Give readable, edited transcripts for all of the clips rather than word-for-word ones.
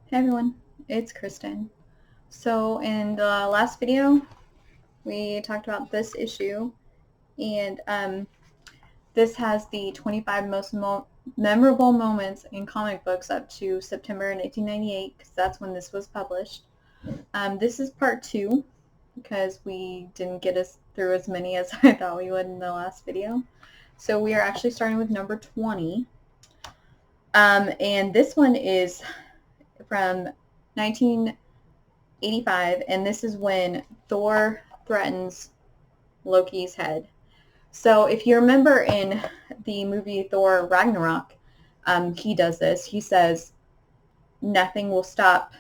Hey everyone, it's Kristen. So in the last video, we talked about this issue, and this has the 25 most memorable moments in comic books up to September 1998, because that's when this was published. This is part 2, because we didn't get us through as many as I thought we would in the last video. So we are actually starting with number 20. And this one is from 1985, and this is when Thor threatens Loki's head. So if you remember in the movie Thor Ragnarok, he does this. He says, nothing will stop,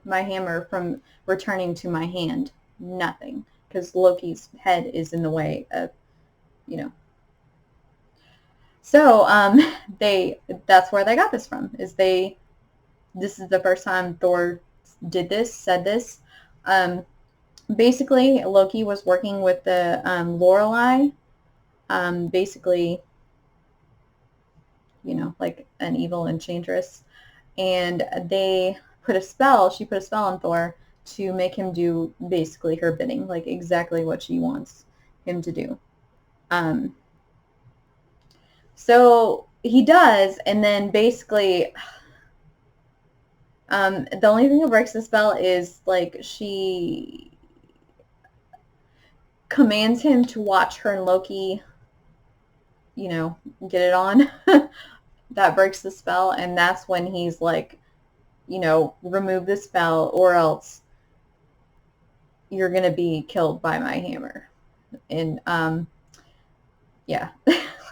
my hammer from returning to my hand. Nothing. Because Loki's head is in the way of, you know. So that's where they got this from, this is the first time Thor said this. Basically, Loki was working with the Lorelei, basically, like an evil enchantress, and she put a spell on Thor to make him do basically her bidding, like exactly what she wants him to do. So he does, and then basically, the only thing that breaks the spell is, like, she commands him to watch her and Loki, get it on. That breaks the spell, and that's when he's like, remove the spell or else you're going to be killed by my hammer. And, yeah,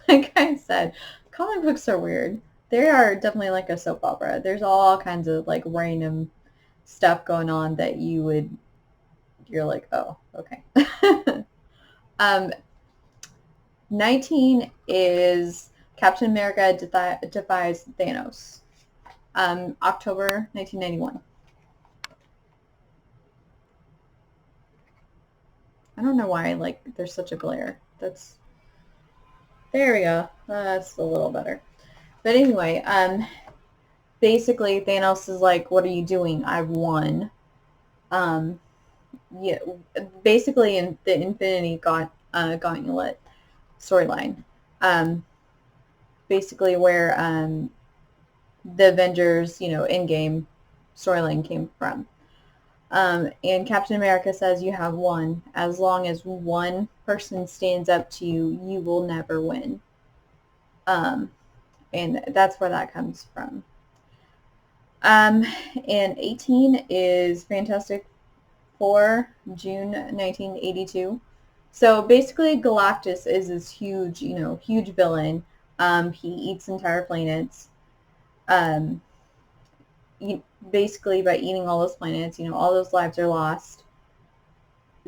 like I said, comic books are weird. They are definitely like a soap opera. There's all kinds of, like, random stuff going on that you're like, oh, okay. 19 is Captain America defies Thanos. October 1991. I don't know why, like, there's such a glare. There we go. That's a little better. But anyway, basically Thanos is like, what are you doing? I've won. Yeah, basically in the Infinity Gauntlet storyline, basically where the Avengers, Endgame storyline came from. And Captain America says you have won. As long as one person stands up to you, you will never win. And that's where that comes from. And 18 is Fantastic Four, June 1982. So basically, Galactus is this huge, huge villain. He eats entire planets. Um, basically, by eating all those planets, all those lives are lost.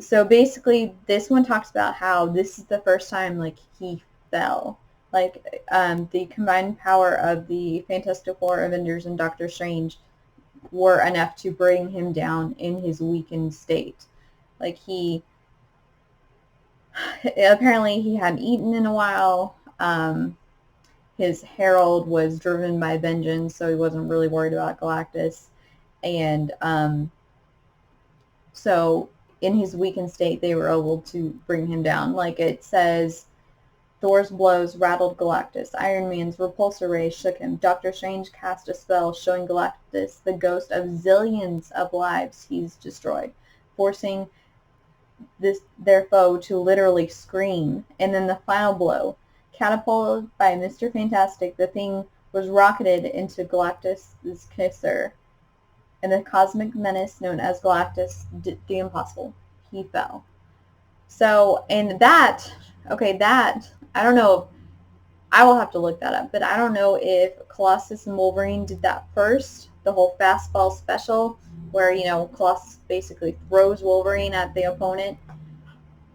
So basically, this one talks about how this is the first time, like, he fell. Like, the combined power of the Fantastic Four, Avengers, and Doctor Strange were enough to bring him down in his weakened state. Like, apparently he hadn't eaten in a while. His herald was driven by vengeance, so he wasn't really worried about Galactus. And so in his weakened state, they were able to bring him down. Like it says, Thor's blows rattled Galactus. Iron Man's repulsor rays shook him. Doctor Strange cast a spell showing Galactus the ghost of zillions of lives he's destroyed, forcing their foe to literally scream. And then the final blow. Catapulted by Mr. Fantastic, the Thing was rocketed into Galactus' kisser, and the cosmic menace known as Galactus did the impossible. He fell. So, and that, I don't know, I will have to look that up, but I don't know if Colossus and Wolverine did that first, the whole fastball special, where, Colossus basically throws Wolverine at the opponent.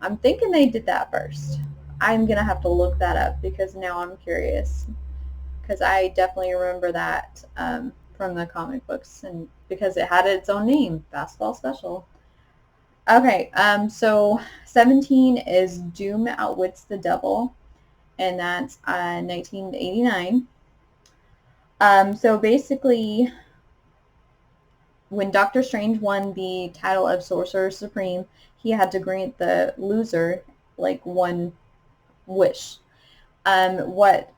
I'm thinking they did that first. I'm going to have to look that up because now I'm curious. Because I definitely remember that from the comic books, and because it had its own name, Fastball Special. Okay, so 17 is Doom Outwits the Devil, and that's 1989. So basically, when Doctor Strange won the title of Sorcerer Supreme, he had to grant the loser like one wish. What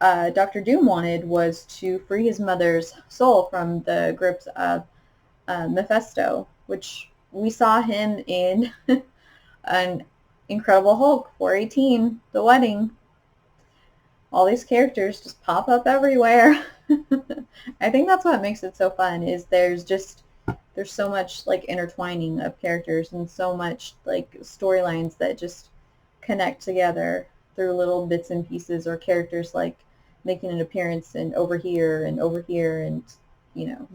Doctor Doom wanted was to free his mother's soul from the grips of Mephisto, which we saw him in an Incredible Hulk 418, The Wedding. All these characters just pop up everywhere. I think that's what makes it so fun, is there's so much like intertwining of characters and so much like storylines that just connect together through little bits and pieces, or characters like making an appearance and over here and over here and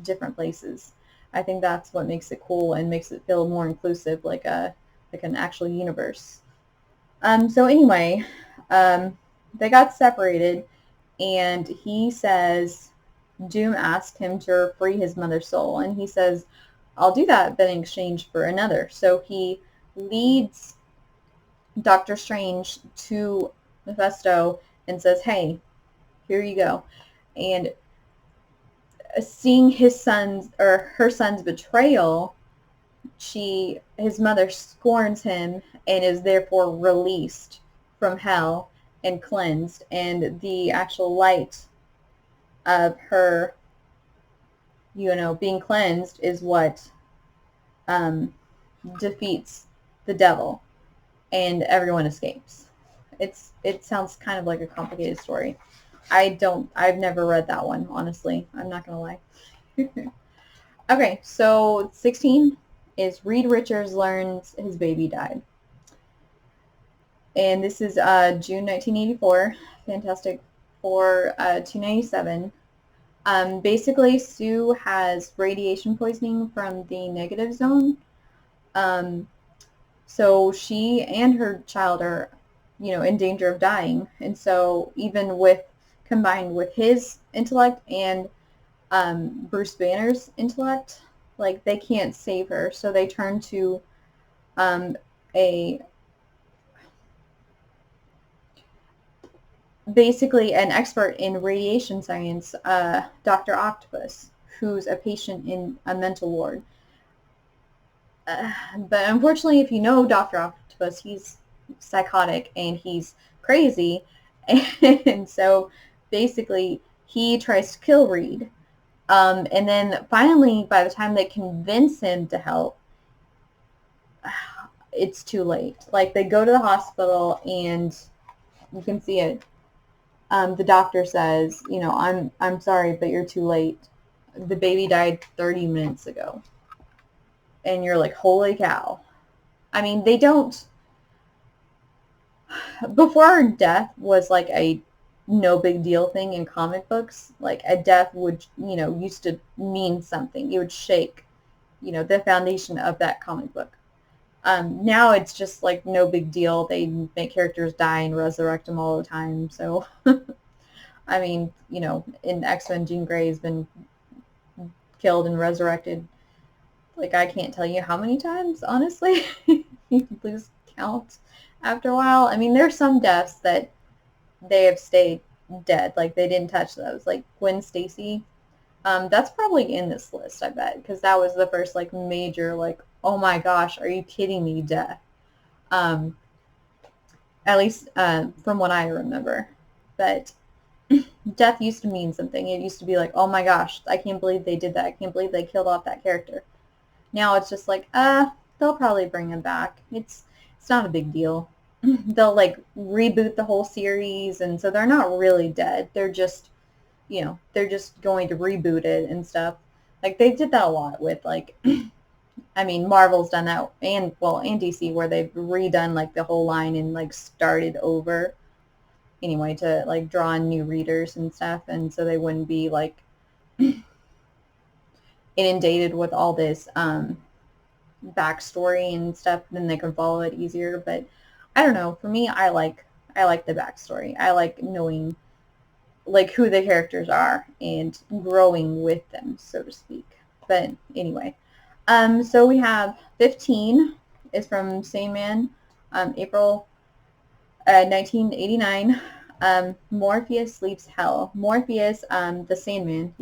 different places. I think that's what makes it cool and makes it feel more inclusive, like an actual universe. So anyway, they got separated, and he says Doom asked him to free his mother's soul, and he says, I'll do that, but in exchange for another. So he leads Doctor Strange to Mephisto and says, hey, here you go. And seeing his son's or her son's betrayal, his mother scorns him and is therefore released from hell and cleansed, and the actual light of her being cleansed is what defeats the devil, and everyone escapes. It sounds kind of like a complicated story. I've never read that one, honestly. I'm not gonna lie. Okay, so 16 is Reed Richards learns his baby died. And this is June 1984, Fantastic Four 297. Basically, Sue has radiation poisoning from the negative zone. So she and her child are, in danger of dying. And so even combined with his intellect and Bruce Banner's intellect, like they can't save her. So they turn to basically an expert in radiation science, Dr. Octopus, who's a patient in a mental ward. But unfortunately, if you know Dr. Octopus, he's psychotic and he's crazy. And so basically he tries to kill Reed. And then finally, by the time they convince him to help, it's too late. Like they go to the hospital and you can see it. The doctor says, I'm sorry, but you're too late. The baby died 30 minutes ago. And you're like, holy cow. I mean, they don't... Before death was like a no big deal thing in comic books. Like a death would, used to mean something. It would shake, the foundation of that comic book. Now it's just like no big deal. They make characters die and resurrect them all the time. So, I mean, in X-Men, Jean Grey has been killed and resurrected. Like, I can't tell you how many times, honestly. You lose count after a while. I mean, there's some deaths that they have stayed dead. Like, they didn't touch those. Like, Gwen Stacy. That's probably in this list, I bet. Because that was the first, like, major, like, oh my gosh, are you kidding me, death. At least from what I remember. But death used to mean something. It used to be like, oh my gosh, I can't believe they did that. I can't believe they killed off that character. Now it's just like, they'll probably bring him back. It's not a big deal. They'll like reboot the whole series, and so they're not really dead. They're just, they're just going to reboot it and stuff. Like they did that a lot with like, I mean, Marvel's done that, and DC, where they've redone like the whole line and like started over. Anyway, to like draw in new readers and stuff, and so they wouldn't be like inundated with all this backstory and stuff, then they can follow it easier. But I don't know, for me, I like the backstory. I like knowing like who the characters are and growing with them, so to speak. But anyway, so we have 15 is from Sandman, April 1989. Morpheus leaves hell. Morpheus, the Sandman,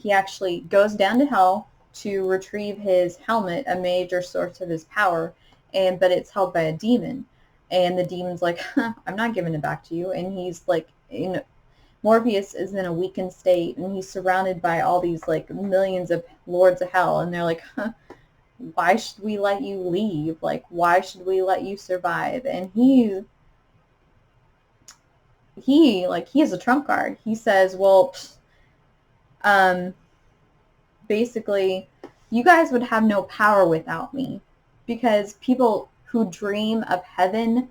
he actually goes down to hell to retrieve his helmet, a major source of his power, but it's held by a demon. And the demon's like, I'm not giving it back to you. And he's like, Morpheus is in a weakened state, and he's surrounded by all these like millions of lords of hell, and they're like, why should we let you leave? Like, why should we let you survive? And he is a trump card. He says, well, basically, you guys would have no power without me, because people who dream of heaven,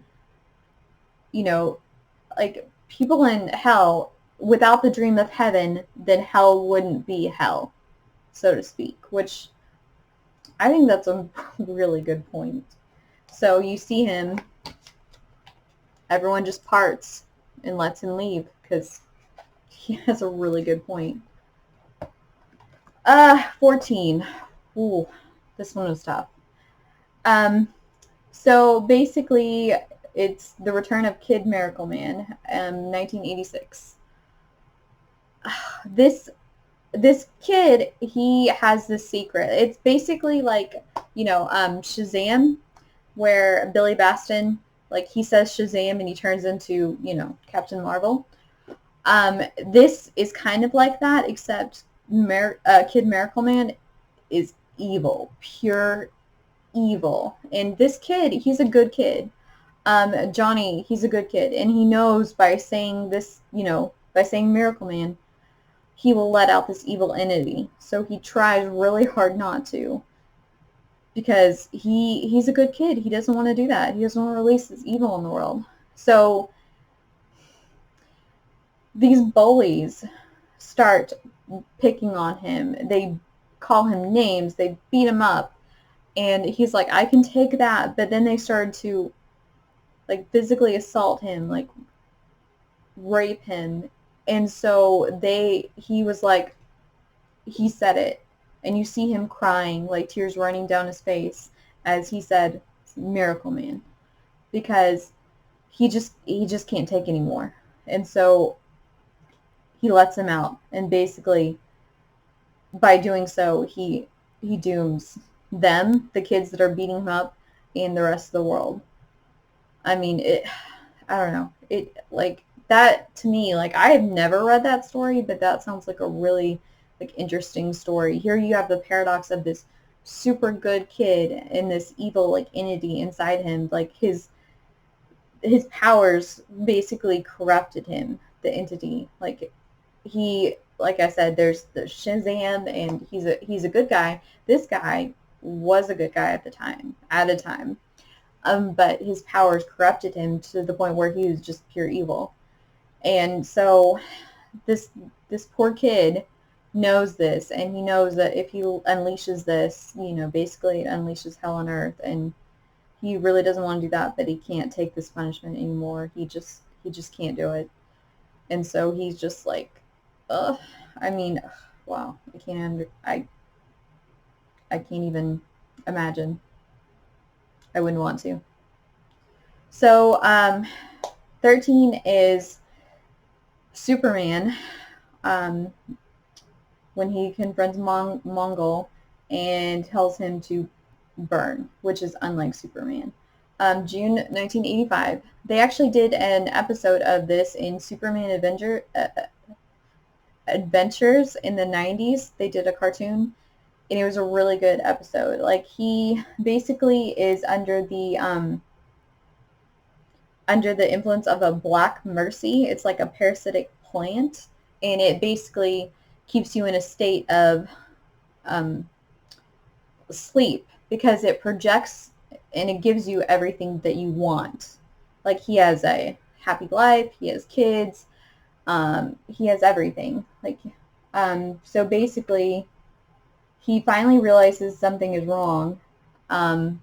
like people in hell, without the dream of heaven, then hell wouldn't be hell, so to speak, which I think that's a really good point. So you see him, everyone just parts and lets him leave because he has a really good point. 14. Ooh, this one was tough. So basically, it's the return of Kid Miracle Man, 1986. This kid, he has this secret. It's basically like, Shazam, where Billy Baston, like, he says Shazam and he turns into, Captain Marvel. This is kind of like that, except Kid Miracle Man is evil, pure evil. And this kid, he's a good kid. Johnny, he's a good kid, and he knows by saying this, by saying Miracle Man, he will let out this evil entity. So he tries really hard not to, because he's a good kid. He doesn't want to do that. He doesn't want to release this evil in the world. So these bullies start picking on him. They call him names. They beat him up. And he's like, I can take that. But then they started to, like, physically assault him, like, rape him. And so he was like, he said it. And you see him crying, like tears running down his face, as he said, Miracle Man. Because he just can't take anymore. And so he lets him out. And basically, by doing so, he dooms them, the kids that are beating him up, and the rest of the world. I mean, I don't know. It, like, that, to me, like, I have never read that story, but that sounds like a really, like, interesting story. Here you have the paradox of this super good kid and this evil, like, entity inside him. Like, his powers basically corrupted him, the entity. Like, like I said, there's the Shazam, and he's a good guy. This guy was a good guy at a time. But his powers corrupted him to the point where he was just pure evil. And so this poor kid knows this, and he knows that if he unleashes this, basically it unleashes hell on earth, and he really doesn't want to do that, but he can't take this punishment anymore. He just can't do it. And so he's just like, wow, I can't even imagine. I wouldn't want to. So 13 is Superman, when he confronts Mongul and tells him to burn, which is unlike Superman. June 1985. They actually did an episode of this in Superman Adventures in the 90s. They did a cartoon, and it was a really good episode. Like, he basically is under the influence of a black mercy. It's like a parasitic plant, and it basically keeps you in a state of sleep, because it projects and it gives you everything that you want. Like, he has a happy life, he has kids, he has everything. Like, so basically, he finally realizes something is wrong, and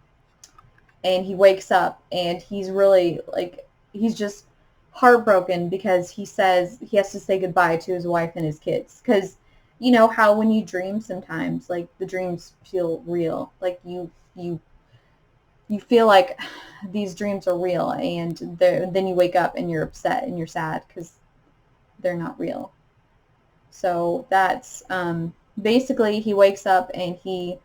he wakes up, and he's really, like, he's just heartbroken, because he says he has to say goodbye to his wife and his kids. Because you know how when you dream sometimes, like, the dreams feel real. Like, you feel like these dreams are real, and then you wake up and you're upset and you're sad because they're not real. So that's basically he wakes up and he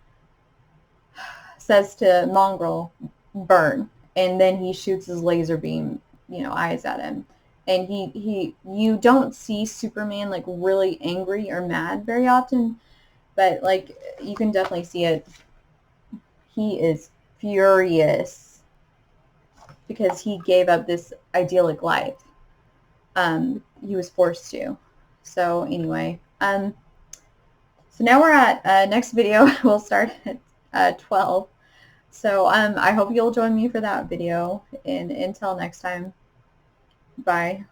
says to Mongrel, burn, and then he shoots his laser beam, eyes at him. And you don't see Superman like really angry or mad very often, but like you can definitely see it. He is furious because he gave up this idyllic life. He was forced to. So anyway, so now we're at next video. We'll start at 12. So I hope you'll join me for that video. And until next time, bye.